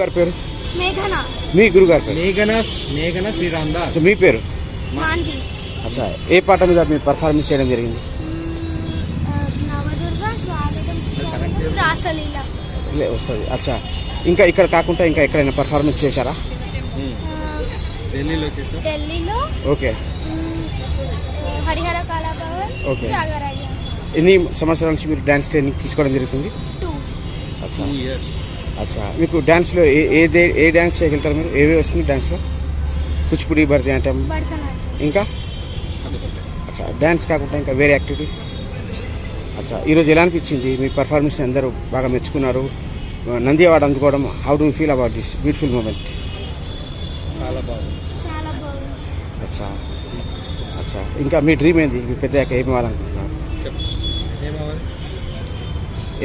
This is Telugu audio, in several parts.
గారి పేరు? మేఘన. మీ గురువు గారి పేరు? మేఘన శ్రీరామదాస్. మీ పేరు? మాన్వి. అచ్చా, ఏ పాట మీద మీరు పర్ఫార్మెన్స్ చేయడం జరిగింది? నవదుర్గ, స్వాగతం, రాసలీల వస్తుంది. అచ్చా, ఇంకా ఇక్కడ కాకుండా ఇంకా ఎక్కడైనా పర్ఫార్మెన్స్ చేశారా? ఢిల్లీలో. ఓకే. హరిహర కళాభవన్. ఓకే. త్యాగరాజ. ఎన్ని సంవత్సరాల నుంచి మీరు డ్యాన్స్ ట్రైనింగ్ తీసుకోవడం జరుగుతుంది? 2 అచ్చా. అచ్చా, మీకు డ్యాన్స్లో ఏ డ్యాన్స్ చేయగలుగుతారు మీరు? ఏవే వస్తుంది డ్యాన్స్లో? కూచిపూడి, భరతనాట్యం, ఇంకా? అచ్చా, డ్యాన్స్ కాకుండా ఇంకా వేరే యాక్టివిటీస్? అచ్చా, ఈరోజు ఎలా అనిపించింది మీ పర్ఫార్మెన్స్? అందరూ బాగా మెచ్చుకున్నారు, నంది అవార్డు అందుకోవడం. How do feel about this beautiful moment? చాలా బాగుంది. అచ్చా. అచ్చా, ఇంకా మీ డ్రీమ్ ఏంది? మీ పెద్దయ్యాక ఏమి అవ్వాలనుకుంటున్నారు?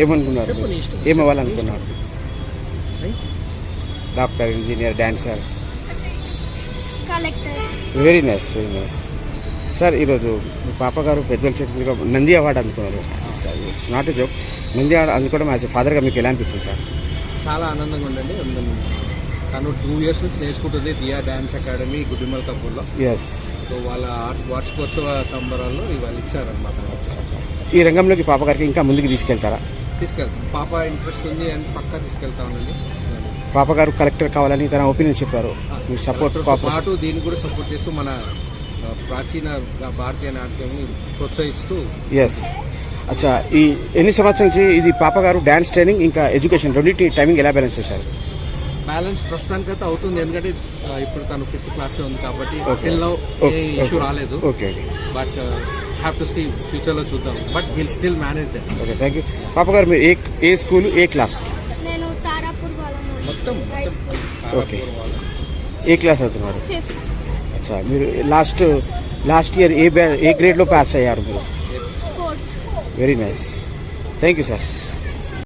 ఏమనుకున్నారు? ఏమవ్వాలనుకున్నారు? Doctor, engineer, dancer? Collector. Very nice, very nice. Sir, ఈరోజు మీ పాప గారు పెద్దల చేతులుగా నంది అవార్డు అందుకున్నారు. It's not a joke. Nandi award అందుకోవడం యాజ్ ఎ ఫాదర్గా మీకు ఎలా అనిపించింది సార్? చాలా ఆనందంగా ఉండండి. తను 2 years నుంచి నేర్చుకుంటుంది దియా డ్యాన్స్ అకాడమీ గుడ్డిమల్ కపూర్లో. ఎస్. సో వాళ్ళ వార్షికోత్సవ సంబరాల్లో ఇవాళ ఇచ్చారనమాట. ఈ రంగంలోకి పాప గారికి ఇంకా ముందుకు తీసుకెళ్తారా? తీసుకెళ్తాం. పాప ఇంట్రెస్ట్ ఉంది అని పక్కా తీసుకెళ్తామండి. పాప గారు కలెక్టర్ కావాలని తన ఒపీనియన్ చెప్పారు. మీ సపోర్ట్ పాటు దీన్ని కూడా సపోర్ట్ చేస్తూ మన ప్రాచీన భారతీయ నాట్యాన్ని ప్రోత్సహిస్తూ. ఎస్. అచ్చా, ఈ ఎన్ని సంవత్సరాల నుంచి ఇది పాప గారు డ్యాన్స్ ట్రైనింగ్ ఇంకా ఎడ్యుకేషన్ రెండింటి టైమింగ్ ఎలా బ్యాలెన్స్ చేశారు? బ్యాలెన్స్ ప్రస్తుతానికైతే అవుతుంది, ఎందుకంటే ఇప్పుడు తను 5th class ఉంది కాబట్టి ఇష్యూ రాలేదు. Okay. But have to see ఫ్యూచర్లో చూద్దాం. But will still manage that. Okay, thank you. పాప గారు మీరు ఏ స్కూల్, ఏ క్లాస్? నేను తారాపూర్ మొత్తం హై స్కూల్. ఓకే. ఏ క్లాస్ అవుతున్నారు? 5th. అచ్చా, మీరు లాస్ట్ ఇయర్ ఏ గ్రేడ్లో పాస్ అయ్యారు మీరు? 4th. Very nice. Thank you sir.